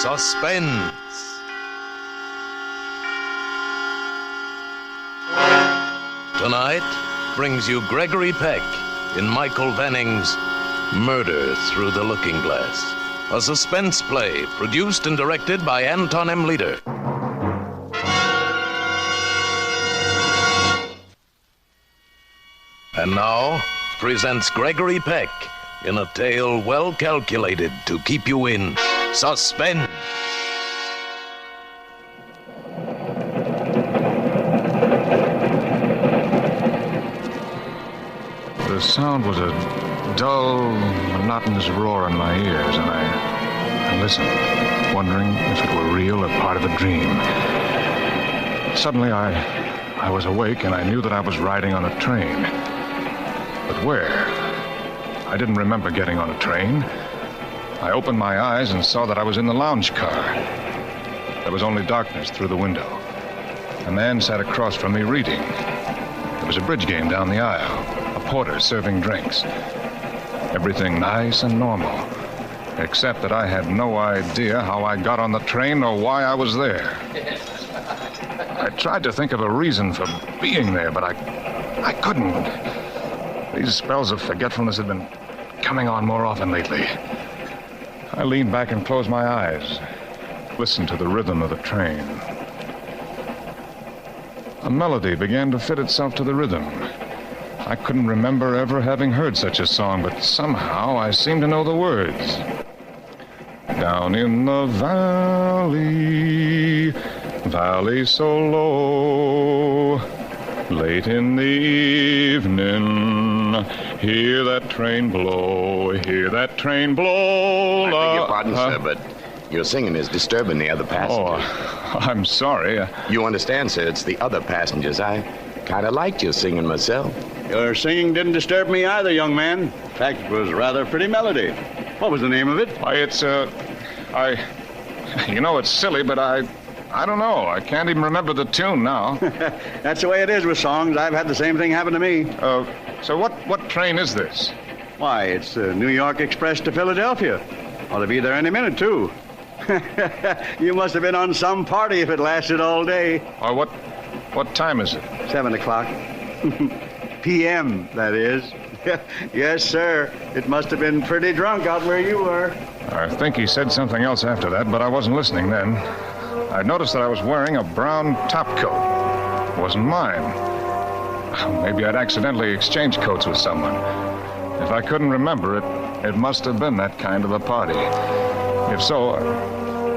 Suspense. Tonight brings you Gregory Peck in Michael Vanning's Murder Through the Looking Glass, a suspense play produced and directed by Anton M. Leader. And now presents Gregory Peck in a tale well calculated to keep you in suspense. The sound was a dull, monotonous roar in my ears, and I listened, wondering if it were real or part of a dream. Suddenly, I was awake, and I knew that I was riding on a train. But where? I didn't remember getting on a train. I opened my eyes and saw that I was in the lounge car. There was only darkness through the window. A man sat across from me reading. There was a bridge game down the aisle, a porter serving drinks. Everything nice and normal, except that I had no idea how I got on the train or why I was there. I tried to think of a reason for being there, but I couldn't. These spells of forgetfulness had been coming on more often lately. I leaned back and closed my eyes, listened to the rhythm of the train. A melody began to fit itself to the rhythm. I couldn't remember ever having heard such a song, but somehow I seemed to know the words. Down in the valley so low, late in the evening, hear that train blow, hear that train blow. I beg your pardon, sir, but your singing is disturbing the other passengers. Oh, I'm sorry. You understand, sir, it's the other passengers. I kind of liked your singing myself. Your singing didn't disturb me either, young man. In fact, it was rather a pretty melody. What was the name of it? Why, it's silly, but I don't know. I can't even remember the tune now. That's the way it is with songs. I've had the same thing happen to me. So what train is this? Why, it's the New York Express to Philadelphia. Ought to be there any minute, too. You must have been on some party if it lasted all day. Or what time is it? 7 o'clock. P.M., that is. Yes, sir. It must have been pretty drunk out where you were. I think he said something else after that, but I wasn't listening then. I noticed that I was wearing a brown topcoat. It wasn't mine. Maybe I'd accidentally exchanged coats with someone. If I couldn't remember it, it must have been that kind of a party. If so,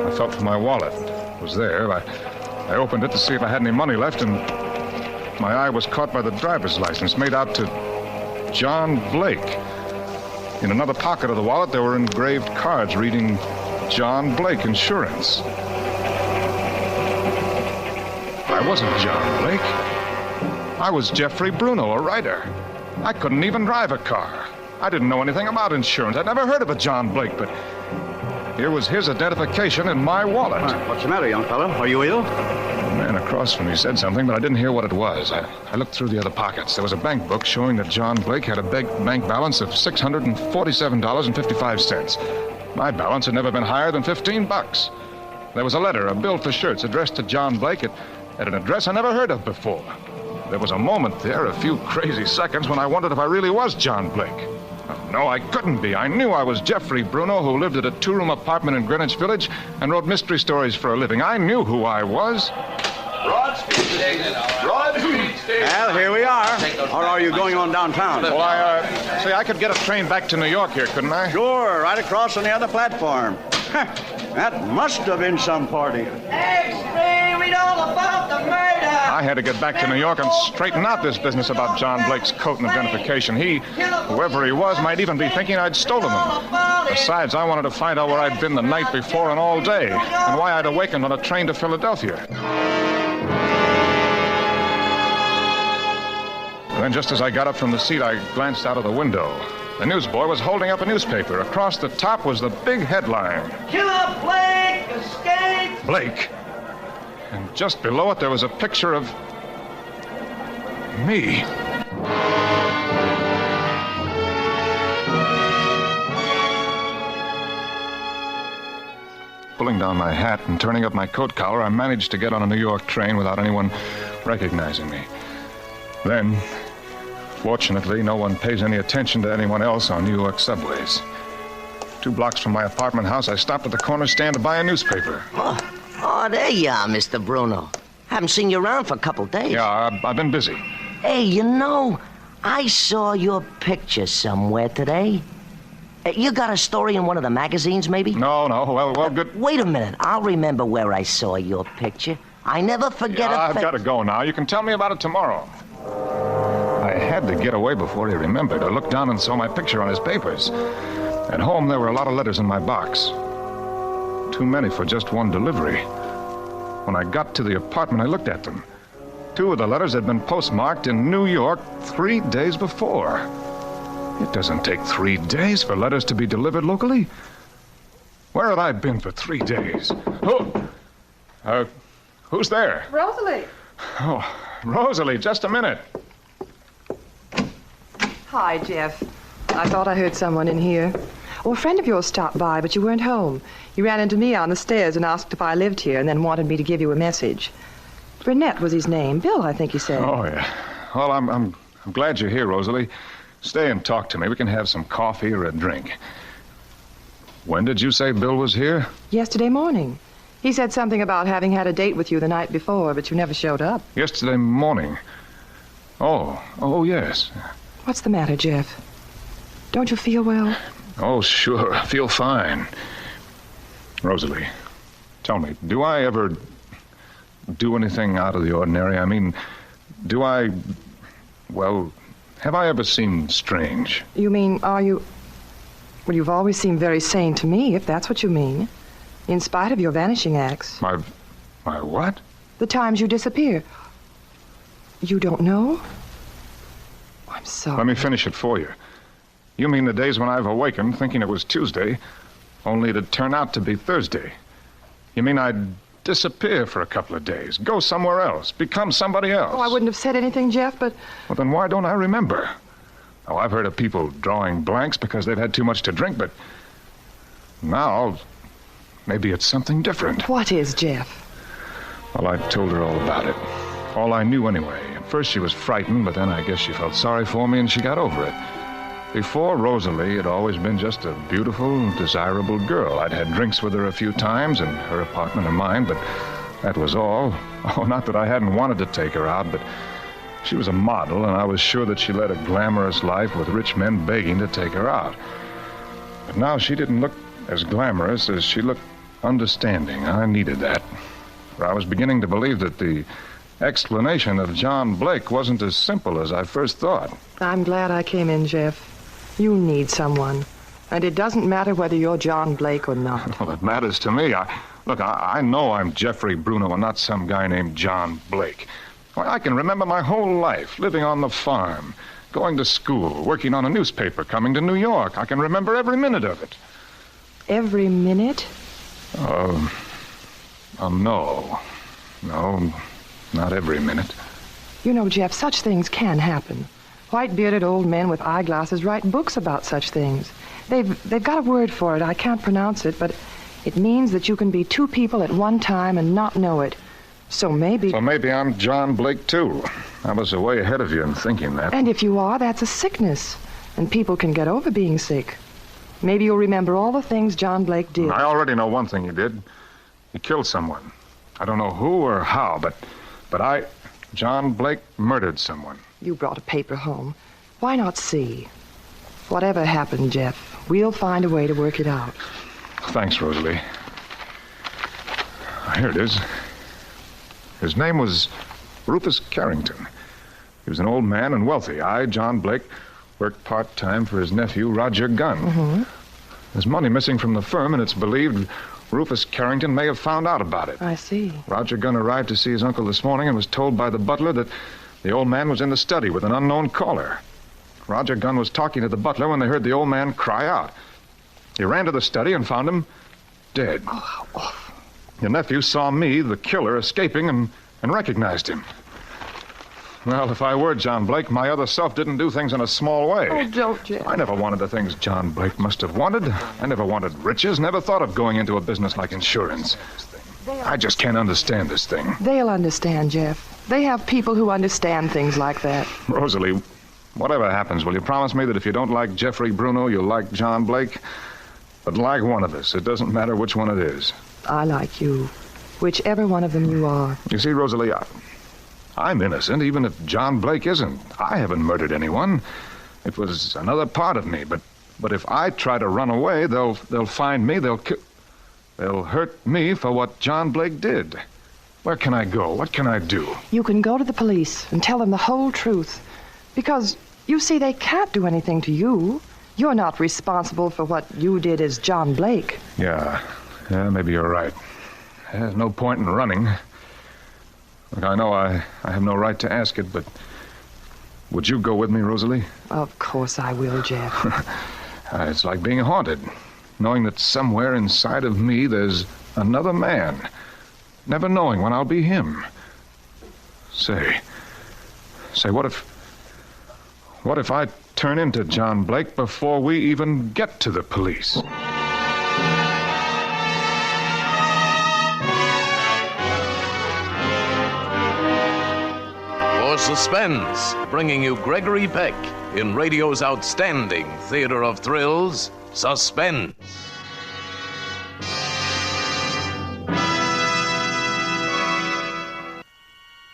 I felt for my wallet. It was there. I opened it to see if I had any money left, and my eye was caught by the driver's license made out to John Blake. In another pocket of the wallet, there were engraved cards reading John Blake Insurance. I wasn't John Blake. I was Jeffrey Bruno, a writer. I couldn't even drive a car. I didn't know anything about insurance. I'd never heard of a John Blake, but here was his identification in my wallet. What's the matter, young fellow? Are you ill? The man across from me said something, but I didn't hear what it was. I looked through the other pockets. There was a bank book showing that John Blake had a bank balance of $647.55. My balance had never been higher than $15. There was a letter, a bill for shirts, addressed to John Blake at an address I never heard of before. There was a moment there, a few crazy seconds, when I wondered if I really was John Blake. No, I couldn't be. I knew I was Jeffrey Bruno, who lived at a two-room apartment in Greenwich Village and wrote mystery stories for a living. I knew who I was. Broad Street Station. Broad Street Station. Well, here we are. Or are you going on downtown? Well, I could get a train back to New York here, couldn't I? Sure, right across on the other platform. That must have been some party. Explain, read all about the murder. I had to get back to New York and straighten out this business about John Blake's coat and identification. Whoever he was, might even be thinking I'd stolen them. Besides, I wanted to find out where I'd been the night before and all day, and why I'd awakened on a train to Philadelphia. And then just as I got up from the seat, I glanced out of the window. The newsboy was holding up a newspaper. Across the top was the big headline. Killer Blake escaped. Blake. And just below it, there was a picture of me. Pulling pulling down my hat and turning up my coat collar, I managed to get on a New York train without anyone recognizing me. Then, fortunately, no one pays any attention to anyone else on New York subways. 2 blocks from my apartment house, I stopped at the corner stand to buy a newspaper. Oh, there you are, Mr. Bruno. Haven't seen you around for a couple days. Yeah, I've been busy. Hey, you know, I saw your picture somewhere today. You got a story in one of the magazines, maybe? No, well, good. Wait a minute. I'll remember where I saw your picture. I never forget a I've got to go now. You can tell me about it tomorrow. I had to get away before he remembered. I looked down and saw my picture on his papers. At home, there were a lot of letters in my box. Too many for just one delivery. When I got to the apartment, I looked at them. 2 of the letters had been postmarked in New York 3 days before. It doesn't take 3 days for letters to be delivered locally. Where had I been for 3 days? Who's there? Rosalie. Oh, Rosalie, just a minute. Hi, Jeff. I thought I heard someone in here. Oh, a friend of yours stopped by, but you weren't home. You ran into me on the stairs and asked if I lived here and then wanted me to give you a message. Burnett was his name. Bill, I think you said. Oh, yeah. Well, I'm glad you're here, Rosalie. Stay and talk to me. We can have some coffee or a drink. When did you say Bill was here? Yesterday morning. He said something about having had a date with you the night before, but you never showed up. Yesterday morning. Oh, yes. What's the matter, Jeff? Don't you feel well? Oh, sure. I feel fine. Rosalie, tell me, do I ever do anything out of the ordinary? I mean, have I ever seemed strange? You mean, are you... Well, you've always seemed very sane to me, if that's what you mean. In spite of your vanishing acts. My what? The times you disappear. You don't know? I'm sorry. Let me finish it for you. You mean the days when I've awakened thinking it was Tuesday, only to turn out to be Thursday. You mean I'd disappear for a couple of days, go somewhere else, become somebody else? Oh, I wouldn't have said anything, Jeff, but... Well, then why don't I remember? Oh, I've heard of people drawing blanks because they've had too much to drink, but now maybe it's something different. What is, Jeff? Well, I told her all about it. All I knew anyway. At first she was frightened, but then I guess she felt sorry for me and she got over it. Before Rosalie had always been just a beautiful, desirable girl. I'd had drinks with her a few times in her apartment and mine, but that was all. Oh, not that I hadn't wanted to take her out, but she was a model, and I was sure that she led a glamorous life with rich men begging to take her out. But now she didn't look as glamorous as she looked understanding. I needed that. For I was beginning to believe that the explanation of John Blake wasn't as simple as I first thought. I'm glad I came in, Jeff. You need someone. And it doesn't matter whether you're John Blake or not. Well, it matters to me. I know I'm Jeffrey Bruno and not some guy named John Blake. Why, I can remember my whole life living on the farm, going to school, working on a newspaper, coming to New York. I can remember every minute of it. Every minute? No. No, not every minute. You know, Jeff, such things can happen. White-bearded old men with eyeglasses write books about such things. They've got a word for it. I can't pronounce it, but it means that you can be 2 people at one time and not know it. So maybe I'm John Blake, too. I was way ahead of you in thinking that. And if you are, that's a sickness. And people can get over being sick. Maybe you'll remember all the things John Blake did. I already know one thing he did. He killed someone. I don't know who or how, but John Blake murdered someone. You brought a paper home. Why not see? Whatever happened, Jeff, we'll find a way to work it out. Thanks, Rosalie. Here it is. His name was Rufus Carrington. He was an old man and wealthy. I, John Blake, worked part-time for his nephew, Roger Gunn. Mm-hmm. There's money missing from the firm, and it's believed Rufus Carrington may have found out about it. I see. Roger Gunn arrived to see his uncle this morning and was told by the butler that the old man was in the study with an unknown caller. Roger Gunn was talking to the butler when they heard the old man cry out. He ran to the study and found him dead. Oh, how awful. Your nephew saw me, the killer, escaping and recognized him. Well, if I were John Blake, my other self didn't do things in a small way. Oh, don't, Jeff. I never wanted the things John Blake must have wanted. I never wanted riches, never thought of going into a business like insurance. I just can't understand this thing. They'll understand, Jeff. They have people who understand things like that. Rosalie, whatever happens, will you promise me that if you don't like Jeffrey Bruno, you'll like John Blake? But like one of us, it doesn't matter which one it is. I like you. Whichever one of them you are. You see, Rosalie, I'm innocent, even if John Blake isn't. I haven't murdered anyone. It was another part of me. But if I try to run away, they'll find me. They'll hurt me for what John Blake did. Where can I go? What can I do? You can go to the police and tell them the whole truth. Because, you see, they can't do anything to you. You're not responsible for what you did as John Blake. Yeah, maybe you're right. There's no point in running. Look, I know I have no right to ask it, but would you go with me, Rosalie? Of course I will, Jeff. It's like being haunted, knowing that somewhere inside of me there's another man, never knowing when I'll be him. Say, what if I turn into John Blake before we even get to the police? For Suspense, bringing you Gregory Peck in radio's outstanding theater of thrills, Suspense.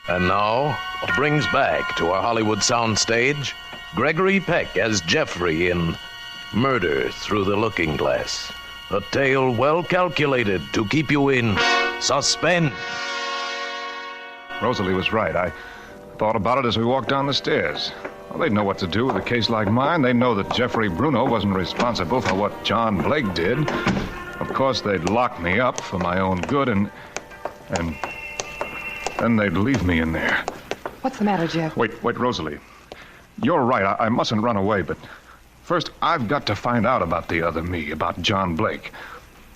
And now, brings back to our Hollywood soundstage Gregory Peck as Jeffrey in Murder Through the Looking Glass. A tale well calculated to keep you in suspense. Rosalie was right. I thought about it as we walked down the stairs. Well, they'd know what to do with a case like mine. They know that Jeffrey Bruno wasn't responsible for what John Blake did. Of course, they'd lock me up for my own good, and then they'd leave me in there. What's the matter, Jeff? Wait, Rosalie. You're right. I mustn't run away, but first, I've got to find out about the other me, about John Blake.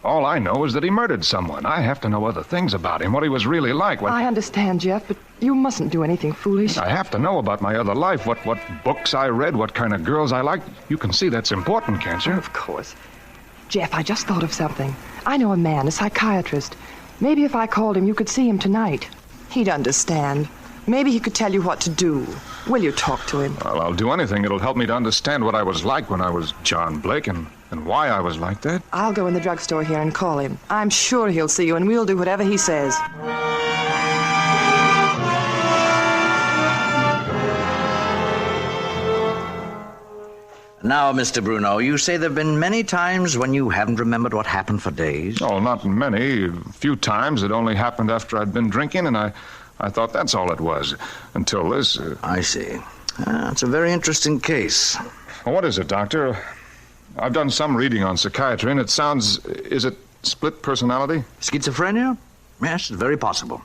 All I know is that he murdered someone. I have to know other things about him, what he was really like. I understand, Jeff, but you mustn't do anything foolish. I have to know about my other life, what books I read, what kind of girls I liked. You can see that's important, can't you? Of course. Jeff, I just thought of something. I know a man, a psychiatrist. Maybe if I called him, you could see him tonight. He'd understand. Maybe he could tell you what to do. Will you talk to him? Well, I'll do anything. It'll help me to understand what I was like when I was John Blake and why I was like that. I'll go in the drugstore here and call him. I'm sure he'll see you, and we'll do whatever he says. Now, Mr. Bruno, you say there have been many times when you haven't remembered what happened for days? Oh, not many. A few times. It only happened after I'd been drinking, and I thought that's all it was. Until this... I see. It's a very interesting case. Well, what is it, Doctor? I've done some reading on psychiatry, and it sounds... Is it split personality? Schizophrenia? Yes, it's very possible.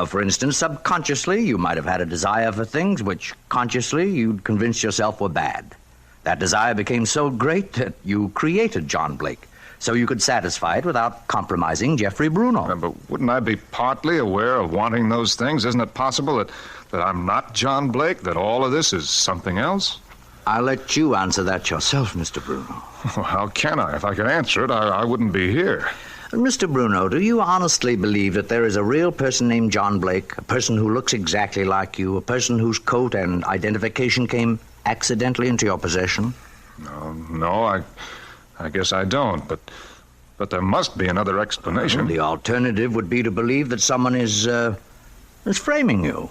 For instance, subconsciously, you might have had a desire for things which consciously you'd convinced yourself were bad. That desire became so great that you created John Blake, so you could satisfy it without compromising Jeffrey Bruno. Yeah, but wouldn't I be partly aware of wanting those things? Isn't it possible that I'm not John Blake, that all of this is something else? I'll let you answer that yourself, Mr. Bruno. Well, how can I? If I could answer it, I wouldn't be here. Mr. Bruno, do you honestly believe that there is a real person named John Blake, a person who looks exactly like you, a person whose coat and identification came accidentally into your possession? No, I guess I don't, but there must be another explanation. Well, the alternative would be to believe that someone is framing you.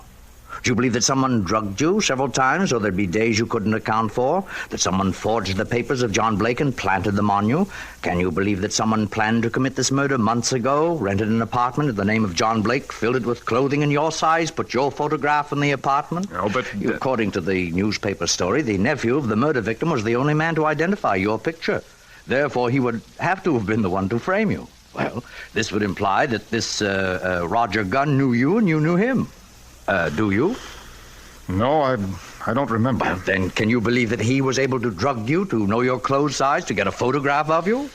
Do you believe that someone drugged you several times, so there'd be days you couldn't account for? That someone forged the papers of John Blake and planted them on you? Can you believe that someone planned to commit this murder months ago, rented an apartment in the name of John Blake, filled it with clothing in your size, put your photograph in the apartment? No, but... According to the newspaper story, the nephew of the murder victim was the only man to identify your picture. Therefore, he would have to have been the one to frame you. Well, this would imply that this Roger Gunn knew you and you knew him. Do you? No, I don't remember. Well, then can you believe that he was able to drug you, to know your clothes size, to get a photograph of you?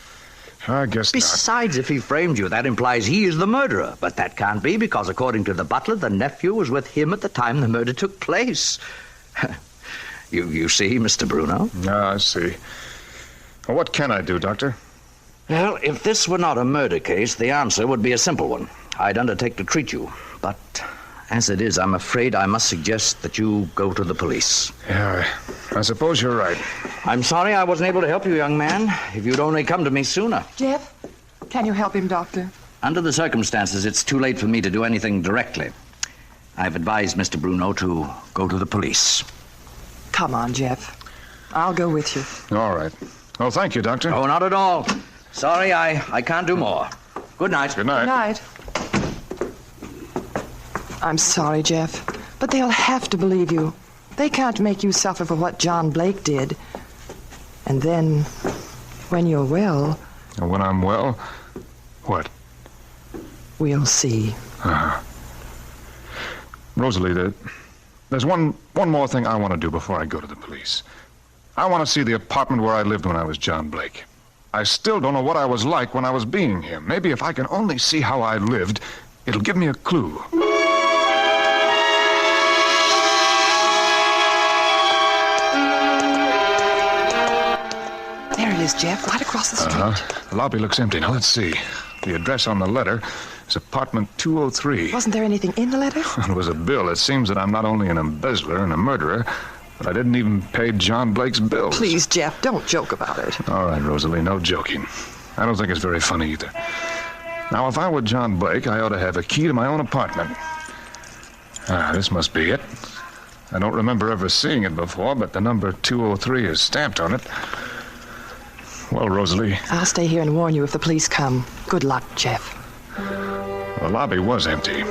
I guess not. Besides, if he framed you, that implies he is the murderer. But that can't be, because according to the butler, the nephew was with him at the time the murder took place. You see, Mr. Bruno? I see. Well, what can I do, Doctor? Well, if this were not a murder case, the answer would be a simple one. I'd undertake to treat you. But as it is, I'm afraid I must suggest that you go to the police. Yeah, I suppose you're right. I'm sorry I wasn't able to help you, young man. If you'd only come to me sooner. Jeff, can you help him, Doctor? Under the circumstances, it's too late for me to do anything directly. I've advised Mr. Bruno to go to the police. Come on, Jeff. I'll go with you. All right. Well, thank you, Doctor. Oh, not at all. Sorry, I can't do more. Good night. Good night. Good night. I'm sorry, Jeff, but they'll have to believe you. They can't make you suffer for what John Blake did. And then, when you're well... And when I'm well, what? We'll see. Rosalie, there's one more thing I want to do before I go to the police. I want to see the apartment where I lived when I was John Blake. I still don't know what I was like when I was being him. Maybe if I can only see how I lived, it'll give me a clue. There it is, Jeff, right across the street. The lobby looks empty. Now, let's see. The address on the letter is apartment 203. Wasn't there anything in the letter? It was a bill. It seems that I'm not only an embezzler and a murderer, but I didn't even pay John Blake's bills. Please, Jeff, don't joke about it. All right, Rosalie, no joking. I don't think it's very funny either. Now, if I were John Blake, I ought to have a key to my own apartment. This must be it. I don't remember ever seeing it before, but the number 203 is stamped on it. Well, Rosalie... I'll stay here and warn you if the police come. Good luck, Jeff. The lobby was empty.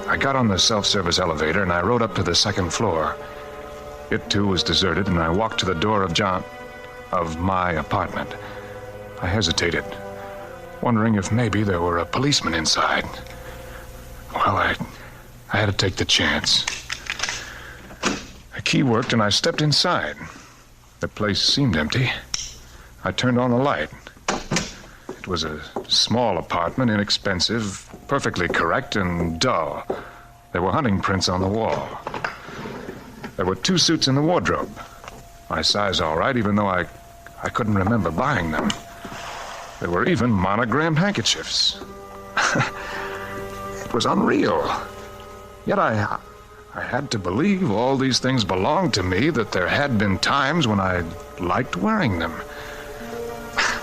I got on the self-service elevator and I rode up to the second floor. It, too, was deserted, and I walked to the door of my apartment. I hesitated, wondering if maybe there were a policeman inside. Well, I had to take the chance. The key worked, and I stepped inside. The place seemed empty. I turned on the light. It was a small apartment, inexpensive, perfectly correct, and dull. There were hunting prints on the wall. There were 2 suits in the wardrobe. My size all right, even though I couldn't remember buying them. There were even monogrammed handkerchiefs. It was unreal. Yet I had to believe all these things belonged to me, that there had been times when I liked wearing them.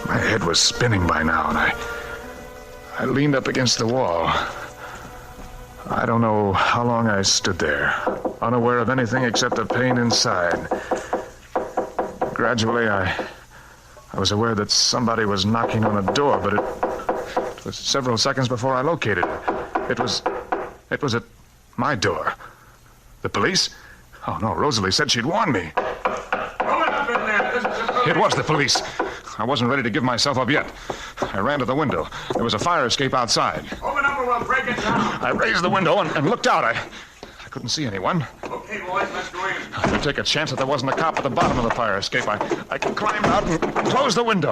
My head was spinning by now, and I leaned up against the wall. I don't know how long I stood there, unaware of anything except the pain inside. Gradually, I was aware that somebody was knocking on a door, but it was several seconds before I located it. It was at my door. The police? Oh, no, Rosalie said she'd warn me. It was the police. I wasn't ready to give myself up yet. I ran to the window. There was a fire escape outside. Open up or we'll break it down. I raised the window and looked out. I couldn't see anyone. Okay, boys, let's go in. I could take a chance that there wasn't a cop at the bottom of the fire escape. I climbed out and closed the window.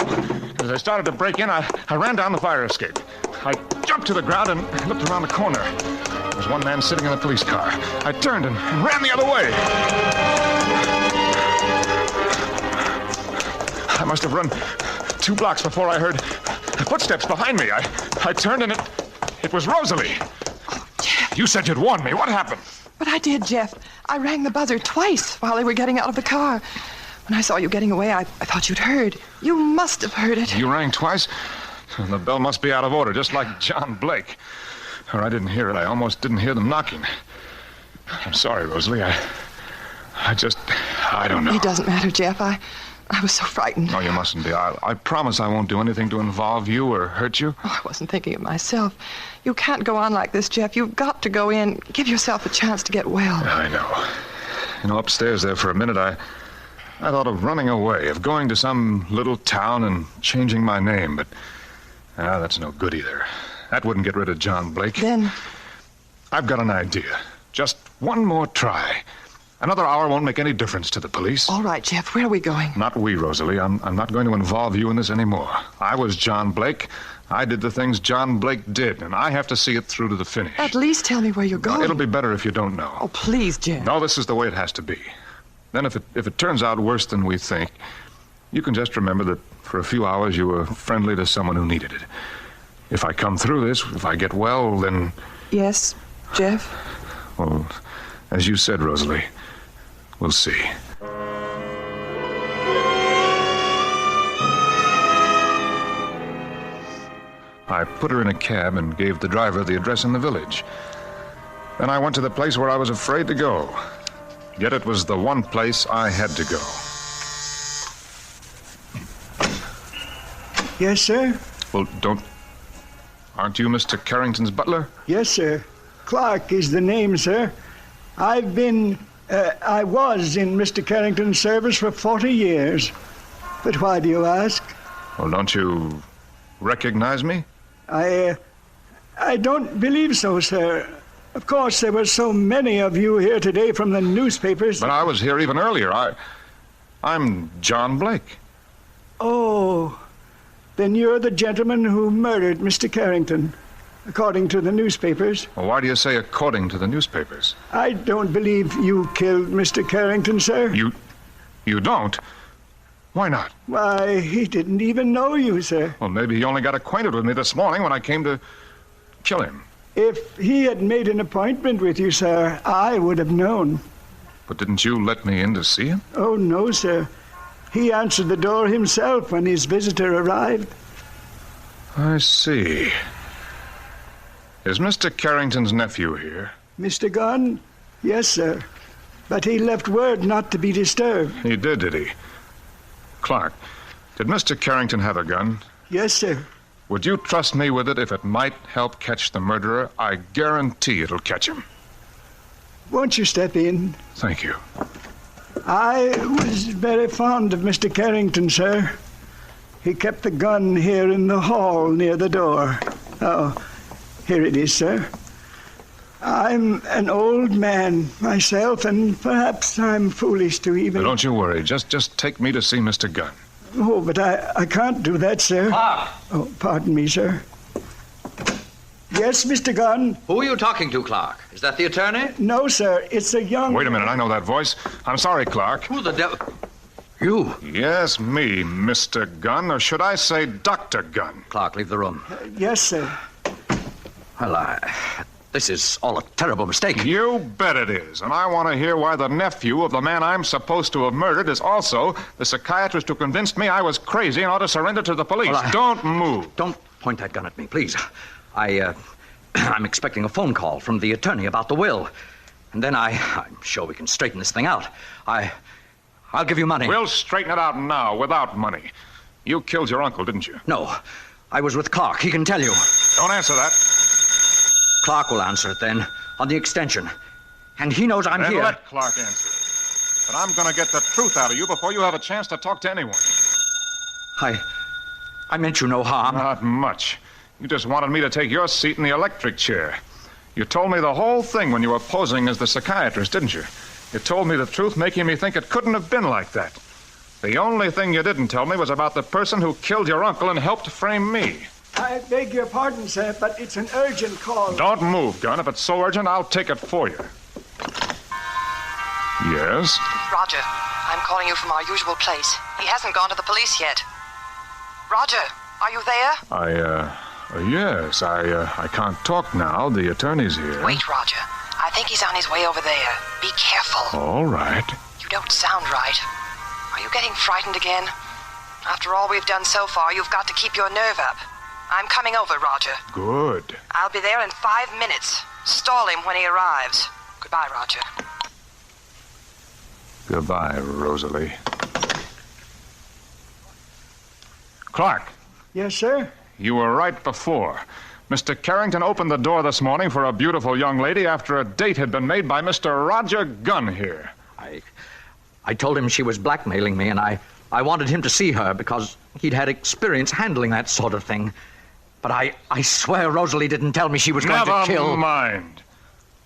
As I started to break in, I ran down the fire escape. I jumped to the ground and looked around the corner. There was one man sitting in the police car. I turned and ran the other way. I must have run 2 blocks before I heard footsteps behind me. I turned and it was Rosalie. Oh, Jeff. You said you'd warn me. What happened? But I did, Jeff. I rang the buzzer twice while they were getting out of the car. When I saw you getting away, I thought you'd heard. You must have heard it. You rang twice? The bell must be out of order, just like John Blake. Or I didn't hear it. I almost didn't hear them knocking. I'm sorry, Rosalie. I don't know. It doesn't matter, Jeff. I was so frightened. No, you mustn't be. I promise I won't do anything to involve you or hurt you. Oh, I wasn't thinking of myself. You can't go on like this, Jeff. You've got to go in. Give yourself a chance to get well. I know. You know, upstairs there for a minute, I thought of running away, of going to some little town and changing my name, but that's no good either. That wouldn't get rid of John Blake. Then? I've got an idea. Just one more try. Another hour won't make any difference to the police. All right, Jeff, where are we going? Not we, Rosalie. I'm not going to involve you in this anymore. I was John Blake. I did the things John Blake did, and I have to see it through to the finish. At least tell me where you're going. It'll be better if you don't know. Oh, please, Jeff. No, this is the way it has to be. Then if it turns out worse than we think, you can just remember that for a few hours you were friendly to someone who needed it. If I come through this, if I get well, then... Yes, Jeff? Well, as you said, Rosalie, we'll see. I put her in a cab and gave the driver the address in the village. Then I went to the place where I was afraid to go. Yet it was the one place I had to go. Yes, sir? Well, aren't you Mr. Carrington's butler? Yes, sir. Clark is the name, sir. I was in Mr. Carrington's service for 40 years. But why do you ask? Well, don't you recognize me? I don't believe so, sir. Of course, there were so many of you here today from the newspapers. But I was here even earlier. I'm John Blake. Oh, then you're the gentleman who murdered Mr. Carrington, according to the newspapers. Well, why do you say according to the newspapers? I don't believe you killed Mr. Carrington, sir. You don't? Why not? Why, he didn't even know you, sir. Well, maybe he only got acquainted with me this morning when I came to kill him. If he had made an appointment with you, sir, I would have known. But didn't you let me in to see him? Oh, no, sir. He answered the door himself when his visitor arrived. I see. Is Mr. Carrington's nephew here? Mr. Gunn? Yes, sir. But he left word not to be disturbed. He did he? Clark, did Mr. Carrington have a gun? Yes, sir. Would you trust me with it if it might help catch the murderer? I guarantee it'll catch him. Won't you step in? Thank you. I was very fond of Mr. Carrington, sir. He kept the gun here in the hall near the door. Oh, here it is, sir. I'm an old man myself, and perhaps I'm foolish to even... Now, don't you worry. Just take me to see Mr. Gunn. Oh, but I can't do that, sir. Clark! Oh, pardon me, sir. Yes, Mr. Gunn? Who are you talking to, Clark? Is that the attorney? No, sir. It's a young... Wait a minute. I know that voice. I'm sorry, Clark. Who the devil... You? Yes, me, Mr. Gunn, or should I say Dr. Gunn? Clark, leave the room. Yes, sir. Well, this is all a terrible mistake. You bet it is. And I want to hear why the nephew of the man I'm supposed to have murdered is also the psychiatrist who convinced me I was crazy and ought to surrender to the police. Well, Don't move. Don't point that gun at me, please. I'm expecting a phone call from the attorney about the will. And then I'm sure we can straighten this thing out. I'll give you money. We'll straighten it out now without money. You killed your uncle, didn't you? No. I was with Clark. He can tell you. Don't answer that. Clark will answer it then, on the extension. And he knows I'm Then here. let Clark answer it. But I'm going to get the truth out of you before you have a chance to talk to anyone. I meant you no harm. Not much. You just wanted me to take your seat in the electric chair. You told me the whole thing when you were posing as the psychiatrist, didn't you? You told me the truth, making me think it couldn't have been like that. The only thing you didn't tell me was about the person who killed your uncle and helped frame me. I beg your pardon, sir, but it's an urgent call. Don't move, Gunn. If it's so urgent, I'll take it for you. Yes? Roger, I'm calling you from our usual place. He hasn't gone to the police yet. Roger, are you there? Yes, I can't talk now. The attorney's here. Wait, Roger. I think he's on his way over there. Be careful. All right. You don't sound right. Are you getting frightened again? After all we've done so far, you've got to keep your nerve up. I'm coming over, Roger. Good. I'll be there in 5 minutes. Stall him when he arrives. Goodbye, Roger. Goodbye, Rosalie. Clark. Yes, sir? You were right before. Mr. Carrington opened the door this morning for a beautiful young lady after a date had been made by Mr. Roger Gunn here. I told him she was blackmailing me, and I wanted him to see her because he'd had experience handling that sort of thing. But I swear Rosalie didn't tell me she was going to kill... Never mind.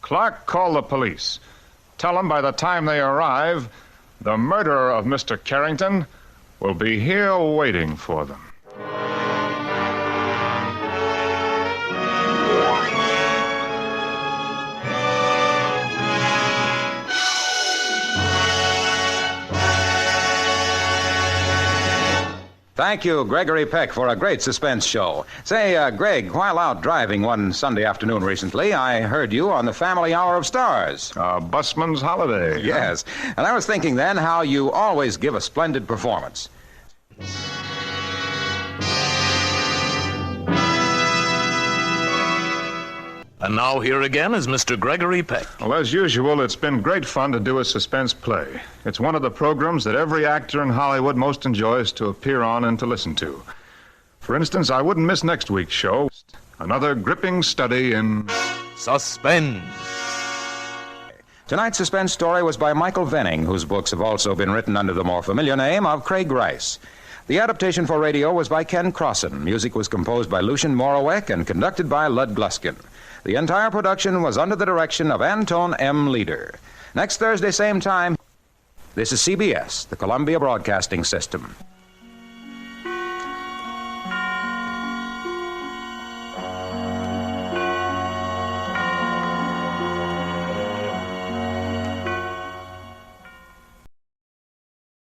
Clark, call the police. Tell them by the time they arrive, the murderer of Mr. Carrington will be here waiting for them. Thank you, Gregory Peck, for a great suspense show. Say, Greg, while out driving one Sunday afternoon recently, I heard you on the Family Hour of Stars. Busman's holiday. Yes. And I was thinking then how you always give a splendid performance. And now here again is Mr. Gregory Peck. Well, as usual, it's been great fun to do a suspense play. It's one of the programs that every actor in Hollywood most enjoys to appear on and to listen to. For instance, I wouldn't miss next week's show. Another gripping study in Suspense. Tonight's suspense story was by Michael Venning, whose books have also been written under the more familiar name of Craig Rice. The adaptation for radio was by Ken Crossan. Music was composed by Lucien Moraweck and conducted by Lud Gluskin. The entire production was under the direction of Anton M. Leader. Next Thursday, same time, this is CBS, the Columbia Broadcasting System.